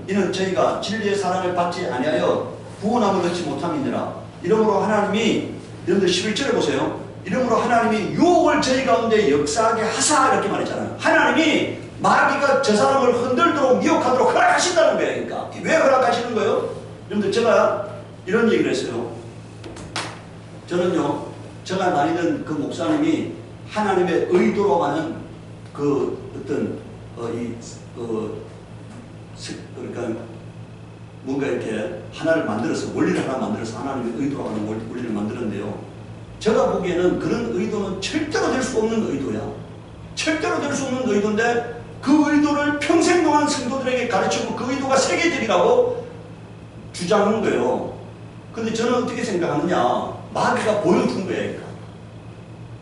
이는 저희가 진리의 사랑을 받지 아니하여 구원함을 얻지 못함이니라. 이러므로 하나님이 여러분들 11절에 보세요. 이러므로 하나님이 유혹을 저희 가운데 역사하게 하사 이렇게 말했잖아요. 하나님이 마귀가 저 사람을 흔들도록 미혹하도록 허락하신다는 거예요. 그러니까 왜 허락하시는 거예요? 여러분들 제가 이런 얘기를 했어요. 저는요, 제가 다니던 그 목사님이 하나님의 의도로 가는 그 어떤 그러니까 뭔가 이렇게 하나를 만들어서 원리를 하나 만들어서 하나님의 의도로 가는 원리를 만들었는데요. 제가 보기에는 그런 의도는 절대로 될 수 없는 의도야. 절대로 될 수 없는 의도인데 그 의도를 평생 동안 성도들에게 가르치고 그 의도가 세계적이라고 주장하는 거예요. 근데 저는 어떻게 생각하느냐, 마귀가 보여준 거예요. 그러니까.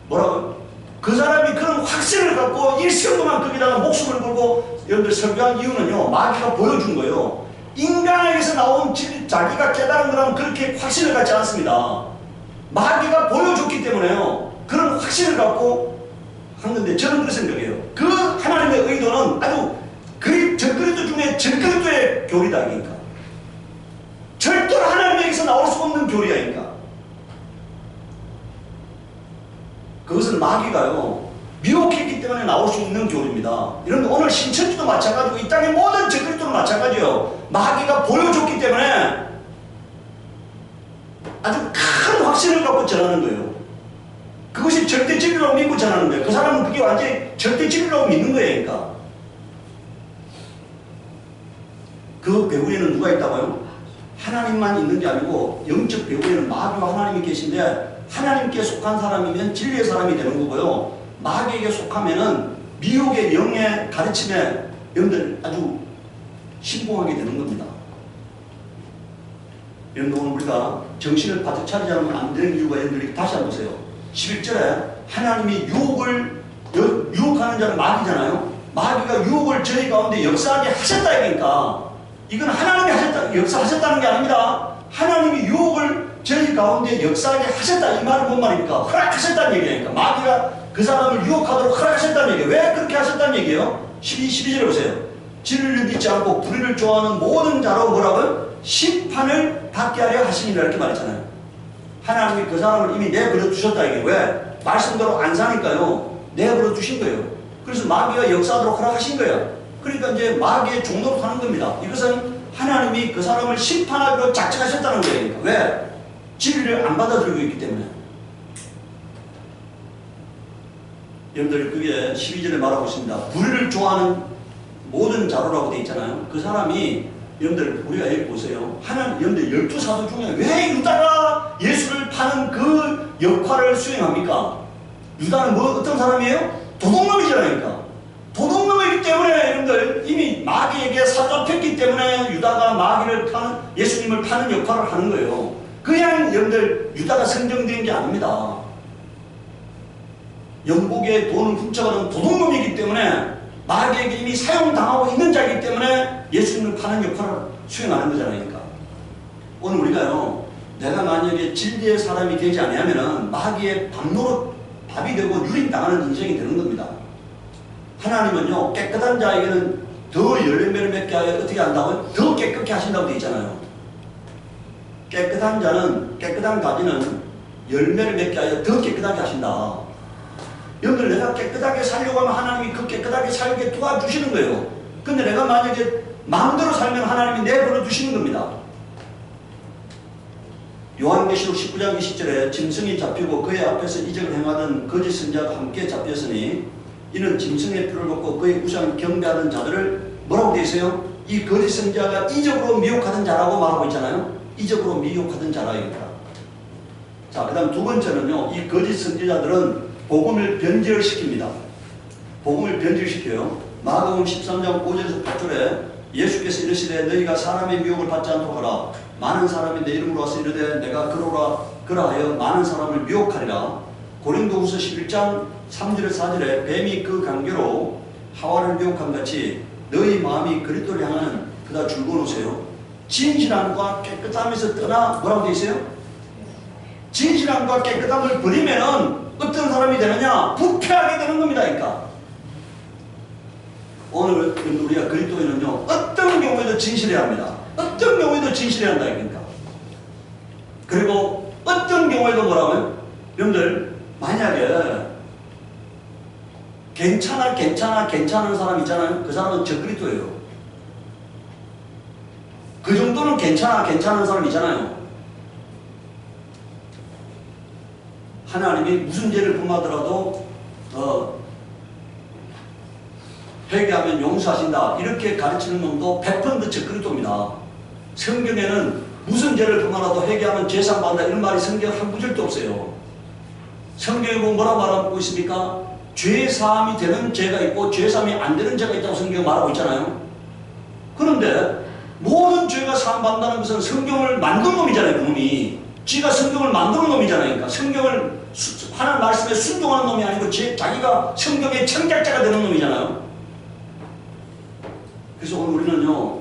뭐라고요? 그 사람이 그런 확신을 갖고 일생 동안 거기다가 목숨을 걸고 여러분들 설교한 이유는요, 마귀가 보여준 거예요. 인간에게서 나온 자기가 깨달은 거라면 그렇게 확신을 갖지 않습니다. 마귀가 보여줬기 때문에요, 그런 확신을 갖고 한 건데, 저는 그렇게 생각해요. 그 하나님의 의도는 아주 전그리스도 중에 전그리스도의 교리다. 그러니까 절대로 하나님에게서 나올 수 없는 교리야. 그러니까 그것은 마귀가요 미혹했기 때문에 나올 수 없는 교리입니다. 여러분, 오늘 신천지도 마찬가지고 이 땅의 모든 전그리스도도 마찬가지예요. 마귀가 보여줬기 때문에 아주 큰 확신을 갖고 전하는 거예요. 그것이 절대 진리라고 믿고 전하는 거예요. 그 사람은 그게 완전히 절대 진리라고 믿는 거예요. 그러니까 그 배후에는 누가 있다고요? 하나님만 있는 게 아니고 영적 배후에는 마귀와 하나님이 계신데, 하나님께 속한 사람이면 진리의 사람이 되는 거고요, 마귀에게 속하면은 미혹의 영의 가르침에 여러분들 아주 신봉하게 되는 겁니다. 여러분들, 오늘 우리가 정신을 바짝 차리지 않으면 안 되는 이유가 여러분들이 다시 한번 보세요. 11절에 하나님이 유혹하는 자는 마귀잖아요. 마귀가 유혹을 저희 가운데 역사하게 하셨다. 그러니까 이건 하나님이 역사하셨다는 게 아닙니다. 하나님이 유혹을 저희 가운데 역사하게 하셨다. 이 말은 뭔 말입니까? 허락하셨다는 얘기니까. 마귀가 그 사람을 유혹하도록 허락하셨다는 얘기예요. 왜 그렇게 하셨다는 얘기예요? 12절에 보세요. 진리를 믿지 않고 불의를 좋아하는 모든 자로 뭐라고요? 심판을 받게 하려 하시니라 이렇게 말했잖아요. 하나님이 그 사람을 이미 내버려 두셨다. 이게 왜? 말씀대로 안 사니까요, 내버려 두신 거예요. 그래서 마귀가 역사하도록 허락하신 거예요. 그러니까 이제 마귀의 종로로 하는 겁니다. 이것은 하나님이 그 사람을 심판하기로 작정하셨다는 거예요. 그러니까. 왜? 진리를 안 받아들이고 있기 때문에. 여러분들, 그게 12절에 말하고 있습니다. 불의를 좋아하는 모든 자로라고 되어 있잖아요. 그 사람이, 여러분들, 우리가 여기 보세요. 여러분들 12사도 중에 왜 유다가 예수를 파는 그 역할을 수행합니까? 유다는 어떤 사람이에요? 도둑놈이잖아요. 도둑놈이기 때문에 여러분들 이미 마귀에게 사로잡혔기 때문에 유다가 예수님을 파는 역할을 하는 거예요. 그냥 여러분들 유다가 선정된 게 아닙니다. 영국의 돈을 훔쳐가는 도둑놈이기 때문에, 마귀에게 이미 사용당하고 있는 자이기 때문에 예수님을 파는 역할을 수행하는 거잖아요. 그러니까 오늘 우리가요, 내가 만약에 진리의 사람이 되지 아니하면은 마귀의 밥이 되고 유린당하는 인생이 되는 겁니다. 하나님은요, 깨끗한 자에게는 더 열매를 맺게 하여 어떻게 한다고요? 더 깨끗게 하신다고 되어 있잖아요. 깨끗한 가지는 열매를 맺게 하여 더 깨끗하게 하신다. 여러분들, 내가 깨끗하게 살려고 하면 하나님이 그 깨끗하게 살게 도와주시는 거예요. 근데 내가 만약에 마음대로 살면 하나님이 내버려 두시는 겁니다. 요한계시록 19장 20절에 짐승이 잡히고 그의 앞에서 이적을 행하던 거짓 선자가 함께 잡혔으니 이는 짐승의 피를 먹고 그의 우상 경배하는 자들을 뭐라고 되어 있어요? 이 거짓 선자가 이적으로 미혹하던 자라고 말하고 있잖아요. 이적으로 미혹하던 자라입니다. 자, 그 다음 두 번째는요, 이 거짓 선지자들은 복음을 변질시킵니다. 복음을 변질시켜요. 마가복음 13장 5절에서 8절에 예수께서 이르시되 너희가 사람의 미혹을 받지 않도록 하라. 많은 사람이 내 이름으로 와서 이르되 내가 그러하여 많은 사람을 미혹하리라. 고린도후서 11장 3절에서 4절에 뱀이 그 관계로 하와를 미혹한 같이 너희 마음이 그리스도를 향하는 그다 줄거놓으세요. 진실함과 깨끗함에서 떠나 뭐라고 되어 있어요? 진실함과 깨끗함을 버리면은 어떤 사람이 되느냐? 부패하게 되는 겁니다. 그러니까 오늘 우리가 그리스도인은요, 어떤 경우에도 진실해야 합니다. 어떤 경우에도 진실해야 한다. 그러니까. 그리고 어떤 경우에도 뭐라고요? 여러분들, 만약에 괜찮은 사람 있잖아요. 그 사람은 저 그리스도예요. 그 정도는 괜찮은 사람 있잖아요. 하나님이 무슨 죄를 범하더라도 회개하면 용서하신다. 이렇게 가르치는 놈도 100% 저 그리스도입니다. 성경에는 무슨 죄를 범하더라도 회개하면 죄상 받는다. 이런 말이 성경 한 구절도 없어요. 성경에 보면 뭐라고 말하고 있습니까? 죄사함이 되는 죄가 있고 죄사함이 안 되는 죄가 있다고 성경이 말하고 있잖아요. 그런데 모든 죄가 사함받는다는 것은 성경을 만든 놈이잖아요. 그놈이. 지가 성경을 만드는 놈이잖아요. 그러니까 성경을 하나님 말씀에 순종하는 놈이 아니고 자기가 성경의 창작자가 되는 놈이잖아요. 그래서 오늘 우리는요,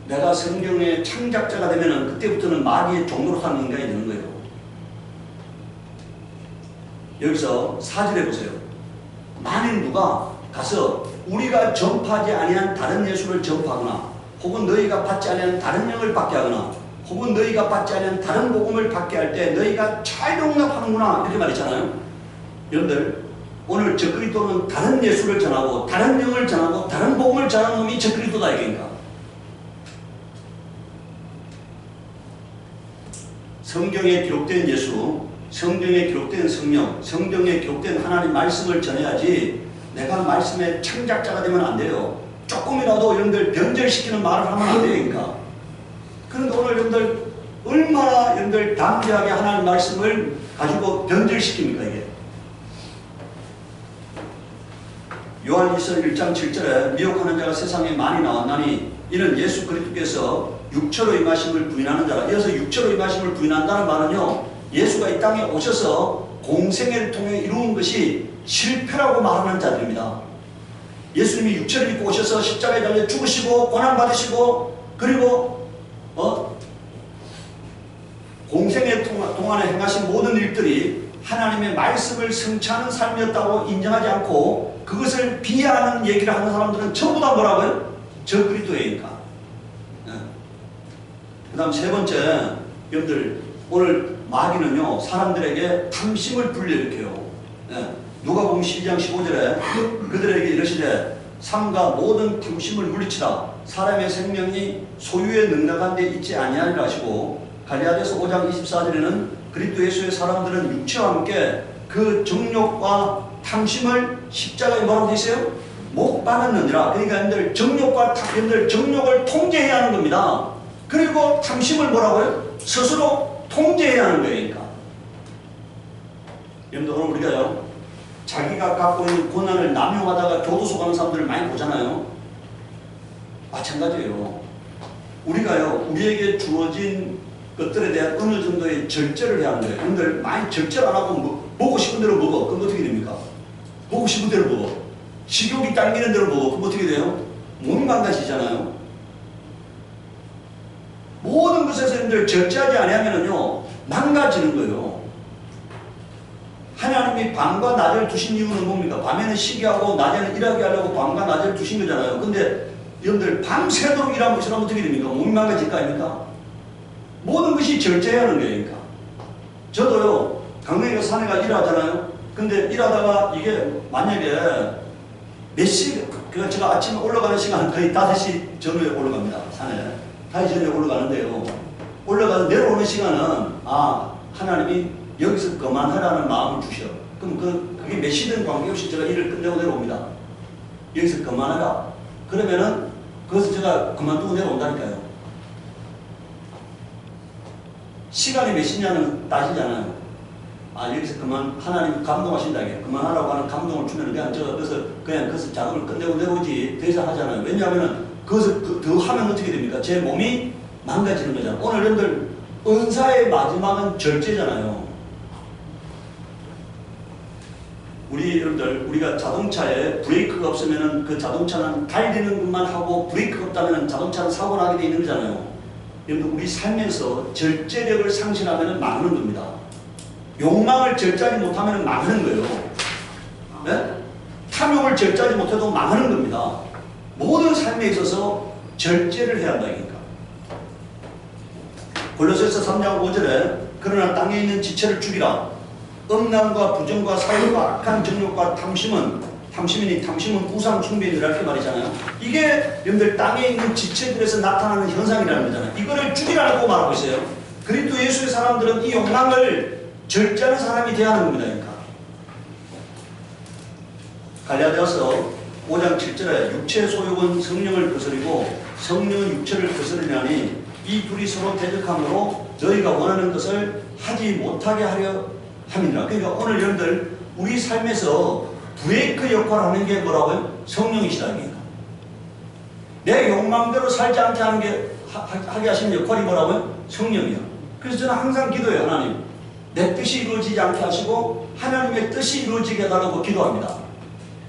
내가 성경의 창작자가 되면은 그때부터는 마귀의 종로로 사는 인간이 되는 거예요. 여기서 4절에 보세요. 만일 누가 가서 우리가 전파하지 아니한 다른 예수를 전파하거나 혹은 너희가 받지 아니한 다른 영을 받게 하거나 혹은 너희가 받지 아니한 다른 복음을 받게 할 때 너희가 잘 용납하는구나 이렇게 말했잖아요. 여러분들, 오늘 저 그리스도는 다른 예수를 전하고 다른 영을 전하고 다른 복음을 전하는 놈이 저 그리스도다 이거니까. 성경에 기록된 예수, 성경에 기록된 성령, 성경에 기록된 하나님 말씀을 전해야지 내가 말씀의 창작자가 되면 안 돼요. 조금이라도 여러분들 변절시키는 말을 하면 안 돼요. 그러니까. 그런데 오늘 여러분들 얼마나 여러분들 담대하게 하나님 말씀을 가지고 변절시킵니까 이게. 요한일서 1장 7절에 미혹하는 자가 세상에 많이 나왔나니 이는 예수 그리스도께서 육체로 임하심을 부인하는 자라. 이어서 육체로 임하심을 부인한다는 말은요, 예수가 이 땅에 오셔서 공생애를 통해 이루은 것이 실패라고 말하는 자들입니다. 예수님이 육체를 입고 오셔서 십자가에 달려 죽으시고 고난받으시고 그리고 공생애 동안에 행하신 모든 일들이 하나님의 말씀을 성취하는 삶이었다고 인정하지 않고 그것을 비하하는 얘기를 하는 사람들은 전부 다 뭐라고요? 저 그리스도이니까. 그 다음 세 번째, 여러분들 오늘 마귀는요 사람들에게 탐심을 불러일으켜요. 누가복음 12장 15절에 그들에게 이르시되 삼가 모든 탐심을 물리치라. 사람의 생명이 소유에 능력한 데 있지 아니하리라 하시고, 갈라디아서 5장 24절에는 그리스도 예수의 사람들은 육체와 함께 그 정욕과 탐심을 십자가에 뭐라고 되어 있어요? 못 박았느니라. 그러니까 여러분들 정욕을 통제해야 하는 겁니다. 그리고 탐심을 뭐라고요? 스스로 통제해야 하는 거예요. 그러니까. 여러분들 오늘 우리가요, 자기가 갖고 있는 권한을 남용하다가 교도소 가는 사람들을 많이 보잖아요. 마찬가지예요. 우리가요, 우리에게 주어진 것들에 대한 어느 정도의 절제를 해야 하는 거예요. 여러분들 많이 절제를 안 하고 먹고 싶은 대로 먹어. 그럼 어떻게 됩니까? 먹고 싶은 대로 먹어. 식욕이 당기는 대로 먹어. 그럼 어떻게 돼요? 몸이 망가지잖아요. 모든 것에서 여러분들 절제하지 아니하면요 망가지는 거예요. 하나님이 밤과 낮을 두신 이유는 뭡니까? 밤에는 쉬게 하고 낮에는 일하게 하려고 밤과 낮을 두신 거잖아요. 근데 여러분들 밤새도록 일하면 그 사람 어떻게 됩니까? 몸이 망가질 거 아닙니까? 모든 것이 절제해야 하는 거예요. 그러니까. 저도요, 강릉에 산에 가 일하잖아요. 근데 일하다가 이게 만약에 몇 시, 제가 아침에 올라가는 시간은 거의 5시 전후에 올라갑니다. 산에. 5시 전에 올라가는데요. 올라가서 내려오는 시간은, 하나님이 여기서 그만하라는 마음을 주셔. 그럼 그게 몇 시든 관계없이 제가 일을 끝내고 내려옵니다. 여기서 그만하라. 그러면은, 거기서 제가 그만두고 내려온다니까요. 시간이 몇 시냐는 따지잖아요. 여기서 그만, 하나님 감동하신다. 그만하라고 하는 감동을 주면 그냥 거기서 작업을 끝내고 내려오지. 더 이상 하잖아요. 왜냐하면, 거기서 더 하면 어떻게 됩니까? 제 몸이 망가지는 거잖아요. 오늘 여러분들, 은사의 마지막은 절제잖아요. 우리가 자동차에 브레이크가 없으면은 그 자동차는 달리는 것만 하고 브레이크가 없다면 자동차는 사고 나게 돼 있는 거잖아요. 여러분 우리 삶에서 절제력을 상실하면 망하는 겁니다. 욕망을 절제하지 못하면 망하는 거예요. 네? 탐욕을 절제하지 못해도 망하는 겁니다. 모든 삶에 있어서 절제를 해야 한다니까. 골로새서 3장 5절에 그러나 땅에 있는 지체를 죽이라. 음란과 부정과 사욕과 악한 정욕과 탐심은 우상 숭배인들 이렇게 말이잖아요. 이게 여러분들 땅에 있는 지체들에서 나타나는 현상이라는 거잖아요. 이거를 죽이라고 말하고 있어요. 그리스도 예수의 사람들은 이 욕망을 절제하는 사람이 되어야 하는 겁니다. 그러니까. 갈라디아서 5장 7절에 육체의 소욕은 성령을 거스리고 성령은 육체를 거스르려니 이 둘이 서로 대적함으로 너희가 원하는 것을 하지 못하게 하려 함이니라. 그러니까 오늘 여러분들 우리 삶에서 브레이크 역할을 하는 게 뭐라고요? 성령이시다. 내 욕망대로 살지 않게 하게 하시는 역할이 뭐라고요? 성령이요. 그래서 저는 항상 기도해요. 하나님, 내 뜻이 이루어지지 않게 하시고 하나님의 뜻이 이루어지게 해달라고 기도합니다.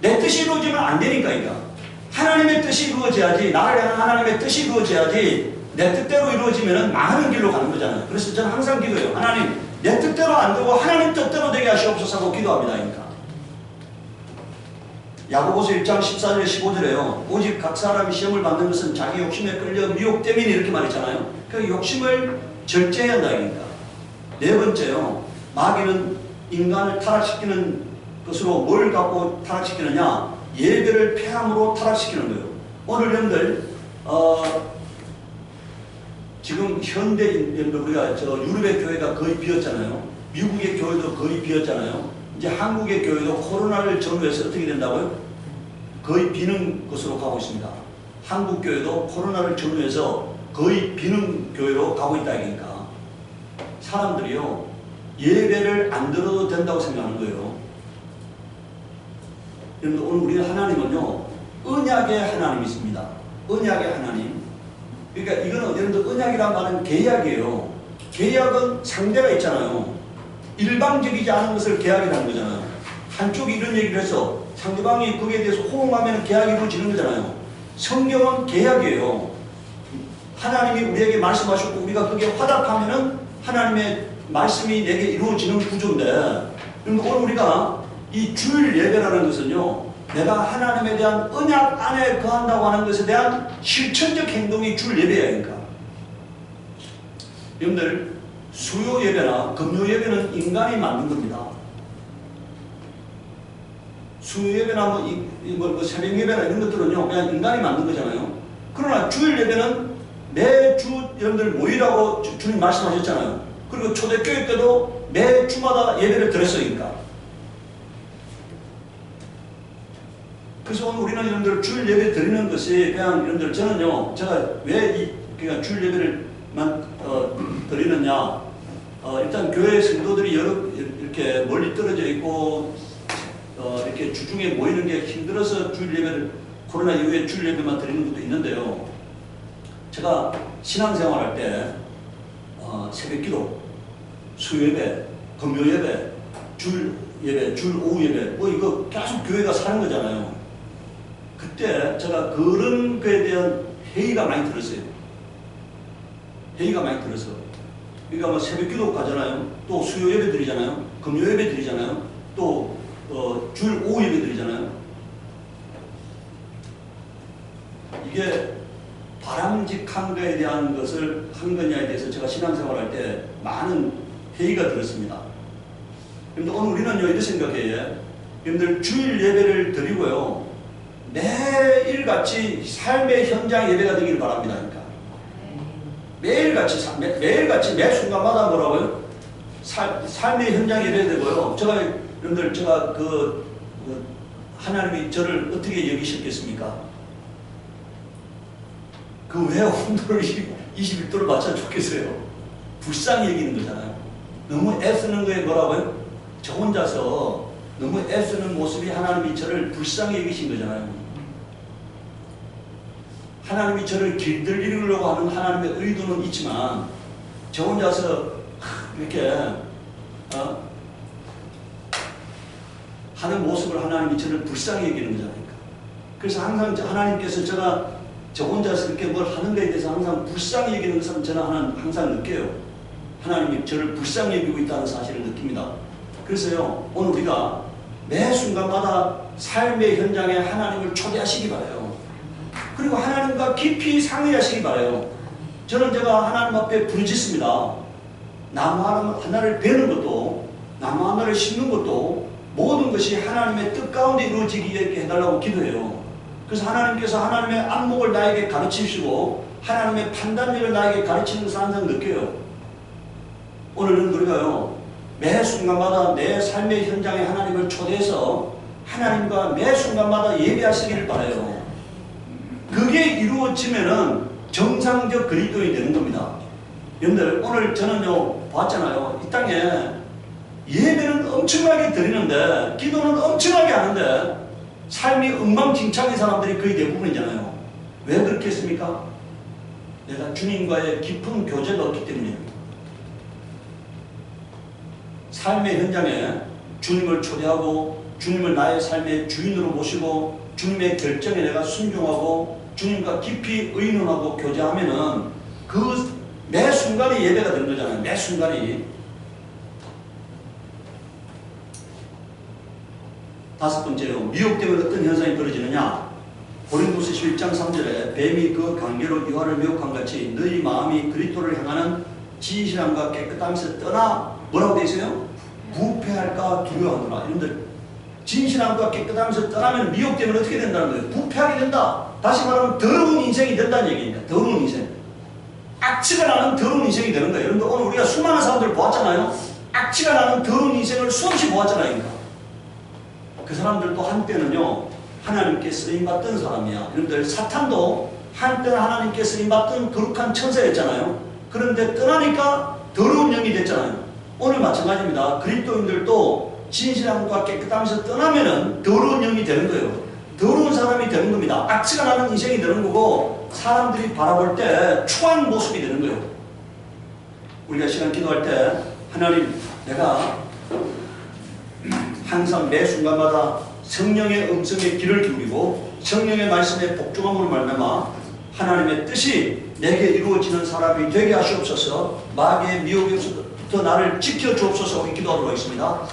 내 뜻이 이루어지면 안 되니까. 하나님의 뜻이 이루어져야지, 나를 향한 하나님의 뜻이 이루어져야지 내 뜻대로 이루어지면 망하는 길로 가는 거잖아요. 그래서 저는 항상 기도해요. 하나님, 내 뜻대로 안 되고 하나님 뜻대로 되게 하시옵소서 하고 기도합니다. 그러니까. 야고보서 1장 14절 15절에요. 오직 각 사람이 시험을 받는 것은 자기 욕심에 끌려 미혹 때문에 이렇게 말했잖아요. 그 욕심을 절제해야 한다니까. 네 번째요. 마귀는 인간을 타락시키는 것으로 뭘 갖고 타락시키느냐? 예배를 폐함으로 타락시키는 거예요. 오늘 여러분들 지금 현대인 우리가 유럽의 교회가 거의 비었잖아요. 미국의 교회도 거의 비었잖아요. 이제 한국의 교회도 코로나를 전후해서 어떻게 된다고요? 거의 비는 것으로 가고 있습니다. 한국 교회도 코로나를 전후해서 거의 비는 교회로 가고 있다 니까 사람들이요 예배를 안 들어도 된다고 생각하는 거예요. 여러분 오늘 우리 하나님은요 언약의 하나님이십니다. 언약의 하나님. 그러니까 이거는 여러분들 언약이란 말은 계약이에요. 계약은 상대가 있잖아요. 일방적이지 않은 것을 계약이라는 거잖아요. 한쪽이 이런 얘기를 해서 상대방이 거기에 대해서 호응하면 계약이 이루어지는 거잖아요. 성경은 계약이에요. 하나님이 우리에게 말씀하셨고 우리가 거기에 화답하면은 하나님의 말씀이 내게 이루어지는 구조인데, 오늘 우리가 이 주일 예배라는 것은요, 내가 하나님에 대한 언약 안에 거한다고 하는 것에 대한 실천적 행동이 주일 예배야니까. 여러분들 수요 예배나 금요 예배는 인간이 만든 겁니다. 수요 예배나 뭐 새벽 예배나 이런 것들은요 그냥 인간이 만든 거잖아요. 그러나 주일 예배는 매주 여러분들 모이라고 주님 말씀하셨잖아요. 그리고 초대교회 때도 매 주마다 예배를 드렸으니까. 그래서 오늘 우리는 여러분들 주일 예배 드리는 것이 그냥 여러분들 저는요 제가 왜 그러니까 주일 예배를만 드리느냐, 일단 교회 성도들이 이렇게 멀리 떨어져 있고 이렇게 주중에 모이는 게 힘들어서 주일 예배를 코로나 이후에 주일 예배만 드리는 것도 있는데요. 제가 신앙생활할 때 새벽기도, 수요예배, 금요예배, 주일 예배, 주일 오후 예배 뭐 이거 계속 교회가 사는 거잖아요. 그때 제가 그런 거에 대한 회의가 많이 들었어요. 회의가 많이 들어서. 그러니까 뭐 새벽기도 가잖아요. 또 수요 예배 드리잖아요. 금요 예배 드리잖아요. 또 주일 오후 예배 드리잖아요. 이게 바람직한 거에 대한 것을 한 거냐에 대해서 제가 신앙생활할 때 많은 회의가 들었습니다. 여러분들 오늘 우리는요 이렇게 생각해요. 여러분들 주일 예배를 드리고요 매일같이 삶의 현장 예배가 되기를 바랍니다. 그러니까 매일같이 매 순간마다 뭐라고요? 삶의 현장 예배 되고요. 여러분들 제가 하나님이 저를 어떻게 여기셨겠습니까? 그 왜 온도를 21도를 맞춰 좋겠어요? 불쌍히 여기는 거잖아요. 너무 애쓰는 거에 뭐라고요? 저 혼자서 너무 애쓰는 모습이 하나님이 저를 불쌍히 여기신 거잖아요. 하나님이 저를 길들이려고 하는 하나님의 의도는 있지만 저 혼자서 이렇게 하는 모습을 하나님이 저를 불쌍히 여기는 거잖아요. 그래서 항상 하나님께서 제가 저 혼자서 이렇게 뭘 하는 데에 대해서 항상 불쌍히 여기는 것은 저는 항상 느껴요. 하나님이 저를 불쌍히 여기고 있다는 사실을 느낍니다. 그래서요, 오늘 우리가 매 순간마다 삶의 현장에 하나님을 초대하시기 바라요. 그리고 하나님과 깊이 상의하시기 바라요. 저는 제가 하나님 앞에 부르짖습니다. 나무 하나를 베는 것도, 나무 하나를 심는 것도 모든 것이 하나님의 뜻 가운데 이루어지게 해달라고 기도해요. 그래서 하나님께서 하나님의 안목을 나에게 가르치시고 하나님의 판단력을 나에게 가르치는 것을 항상 느껴요. 오늘은 우리가요, 매 순간마다 내 삶의 현장에 하나님을 초대해서 하나님과 매 순간마다 예배하시기를 바라요. 그게 이루어지면은 정상적 그리스도인이 되는 겁니다. 여러분들, 오늘 저는요, 봤잖아요. 이 땅에 예배는 엄청나게 드리는데, 기도는 엄청나게 하는데, 삶이 엉망진창인 사람들이 거의 대부분이잖아요. 왜 그렇게 했습니까? 내가 주님과의 깊은 교제가 없기 때문입니다. 삶의 현장에 주님을 초대하고 주님을 나의 삶의 주인으로 모시고 주님의 결정에 내가 순종하고 주님과 깊이 의논하고 교제하면은 그 매 순간이 예배가 되는 거잖아요. 매 순간이. 다섯 번째로, 미혹 때문에 어떤 현상이 벌어지느냐? 고린도서 11장 3절에 뱀이 그 관계로 유하를 미혹한 같이 너희 마음이 그리스도를 향하는 진실함과 깨끗함에서 떠나 뭐라고 되어 있어요? 부패할까 두려워하노라. 여러분들, 진실함과 깨끗함에서 떠나면 미혹 때문에 어떻게 된다는 거예요? 부패하게 된다. 다시 말하면 더러운 인생이 된다는 얘기입니다. 더러운 인생. 악취가 나는 더러운 인생이 되는 거예요. 여러분들, 오늘 우리가 수많은 사람들을 보았잖아요. 악취가 나는 더러운 인생을 수없이 보았잖아요. 그 사람들도 한때는요, 하나님께 쓰임받던 사람이야. 여러분들, 사탄도 한때는 하나님께 쓰임받던 거룩한 천사였잖아요. 그런데 떠나니까 더러운 영이 됐잖아요. 오늘 마찬가지입니다. 그리스도인들도 진실함과 깨끗함에서 떠나면은 더러운 영이 되는 거예요. 더러운 사람이 되는 겁니다. 악취가 나는 인생이 되는 거고 사람들이 바라볼 때 추한 모습이 되는 거예요. 우리가 시간 기도할 때 하나님, 내가 항상 매 순간마다 성령의 음성에 귀를 기울이고 성령의 말씀에 복종함으로 말미암아 하나님의 뜻이 내게 이루어지는 사람이 되게 하시옵소서. 마귀의 미혹에서부터 나를 지켜 주옵소서. 우리 기도하도록 하겠습니다.